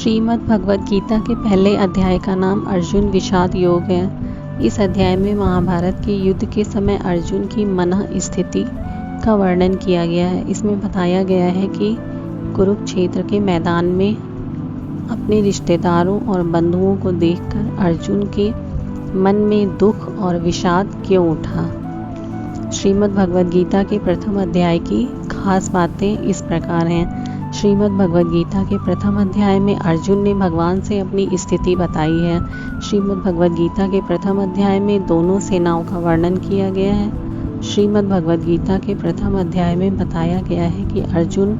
श्रीमद् भगवद गीता के पहले अध्याय का नाम अर्जुन विषाद योग है। इस अध्याय में महाभारत के युद्ध के समय अर्जुन की मन स्थिति का वर्णन किया गया है। इसमें बताया गया है कि कुरुक्षेत्र के मैदान में अपने रिश्तेदारों और बंधुओं को देखकर अर्जुन के मन में दुख और विषाद क्यों उठा। श्रीमद् भगवद गीता के प्रथम अध्याय की खास बातें इस प्रकार हैं। श्रीमद् भगवद गीता के प्रथम अध्याय में अर्जुन ने भगवान से अपनी स्थिति बताई है। श्रीमद् भगवद गीता के प्रथम अध्याय में दोनों सेनाओं का वर्णन किया गया है। श्रीमद् भगवद गीता के प्रथम अध्याय में बताया गया है कि अर्जुन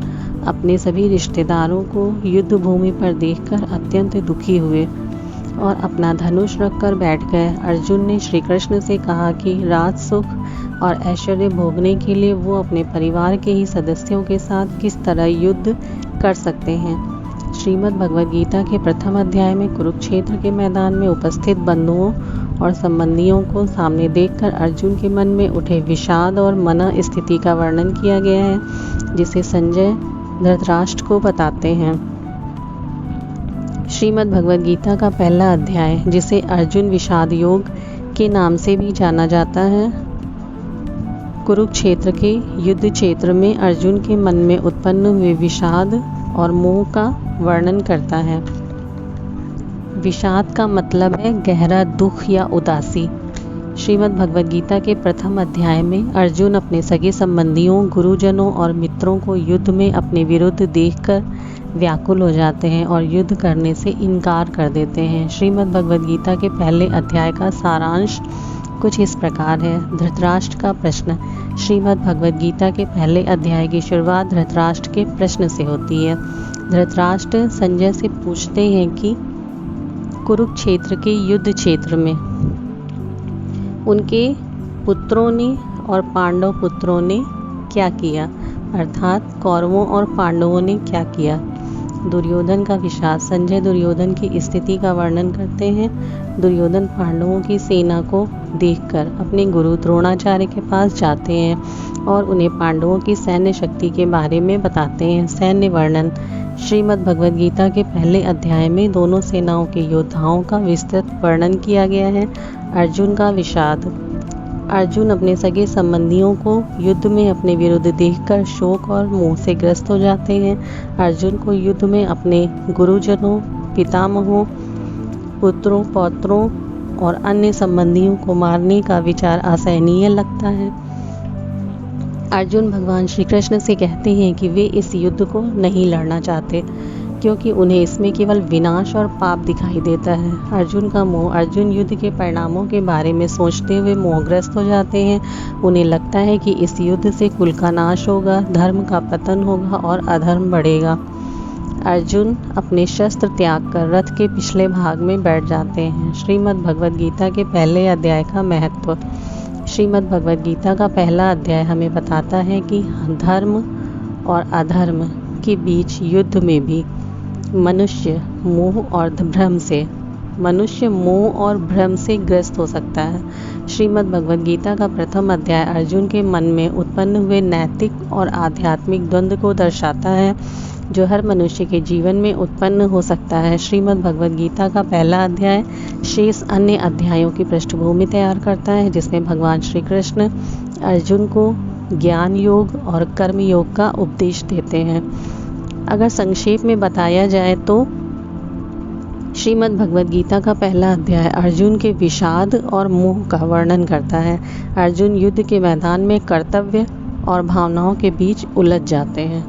अपने सभी रिश्तेदारों को युद्ध भूमि पर देखकर अत्यंत दुखी हुए और अपना धनुष रखकर बैठ गए। अर्जुन ने श्री कृष्ण से कहा कि राज सुख और ऐश्वर्य भोगने के लिए वो अपने परिवार के ही सदस्यों के साथ किस तरह युद्ध कर सकते हैं। श्रीमद् भगवद गीता के प्रथम अध्याय में कुरुक्षेत्र के मैदान में उपस्थित बंधुओं और संबंधियों को सामने देखकर अर्जुन के मन में उठे विषाद और मन स्थिति का वर्णन किया गया है, जिसे संजय धृतराष्ट्र को बताते हैं। श्रीमद् भगवद गीता का पहला अध्याय, जिसे अर्जुन विषाद योग के नाम से भी जाना जाता है, कुरुक्षेत्र के युद्ध क्षेत्र में अर्जुन के मन में उत्पन्न हुए विषाद और मोह का वर्णन करता है। विषाद का मतलब है गहरा दुख या उदासी। श्रीमद् भगवद गीता के प्रथम अध्याय में अर्जुन अपने सगे संबंधियों, गुरुजनों और मित्रों को युद्ध में अपने विरुद्ध देखकर व्याकुल हो जाते हैं और युद्ध करने से इनकार कर देते हैं। श्रीमद् भगवद गीता के पहले अध्याय का सारांश कुछ इस प्रकार है। धृतराष्ट्र का प्रश्न। श्रीमद् भगवद गीता के पहले अध्याय की शुरुआत धृतराष्ट्र के प्रश्न से होती है। धृतराष्ट्र संजय से पूछते हैं कि कुरुक्षेत्र के युद्ध क्षेत्र में उनके पुत्रों ने और पांडव पुत्रों ने क्या किया, अर्थात कौरवों और पांडवों ने क्या किया। दुर्योधन का विषाद। संजय दुर्योधन की स्थिति का वर्णन करते हैं। दुर्योधन पांडवों की सेना को देखकर अपने गुरु द्रोणाचार्य के पास जाते हैं और उन्हें पांडवों की सैन्य शक्ति के बारे में बताते हैं। सैन्य वर्णन। श्रीमद् भगवद गीता के पहले अध्याय में दोनों सेनाओं के योद्धाओं का विस्तृत वर्णन किया गया है। अर्जुन का विषाद। अर्जुन अपने सगे संबंधियों को युद्ध में अपने विरुद्ध देखकर शोक और मोह से ग्रस्त हो जाते हैं। अर्जुन को युद्ध में अपने गुरुजनों, पितामहों, पुत्रों, पौत्रों और अन्य संबंधियों को मारने का विचार असहनीय लगता है। अर्जुन भगवान श्री कृष्ण से कहते हैं कि वे इस युद्ध को नहीं लड़ना चाहते क्योंकि उन्हें इसमें केवल विनाश और पाप दिखाई देता है। अर्जुन का मोह। अर्जुन युद्ध के परिणामों के बारे में सोचते हुए मोहग्रस्त हो जाते हैं। उन्हें लगता है कि इस युद्ध से कुल का नाश होगा, धर्म का पतन होगा और अधर्म बढ़ेगा। अर्जुन अपने शस्त्र त्याग कर रथ के पिछले भाग में बैठ जाते हैं। श्रीमद् भगवद गीता के पहले अध्याय का महत्व। श्रीमद् भगवद गीता का पहला अध्याय हमें बताता है कि धर्म और अधर्म के बीच युद्ध में भी मनुष्य मोह और भ्रम से ग्रस्त हो सकता है। श्रीमद् भगवद गीता का प्रथम अध्याय अर्जुन के मन में उत्पन्न हुए नैतिक और आध्यात्मिक द्वंद्व को दर्शाता है, जो हर मनुष्य के जीवन में उत्पन्न हो सकता है। श्रीमद् भगवद गीता का पहला अध्याय शेष अन्य अध्यायों की पृष्ठभूमि तैयार करता है, जिसमें भगवान श्री कृष्ण अर्जुन को ज्ञान योग और कर्म योग का उपदेश देते हैं। अगर संक्षेप में बताया जाए तो श्रीमद् भगवद गीता का पहला अध्याय अर्जुन के विषाद और मोह का वर्णन करता है। अर्जुन युद्ध के मैदान में कर्तव्य और भावनाओं के बीच उलझ जाते हैं।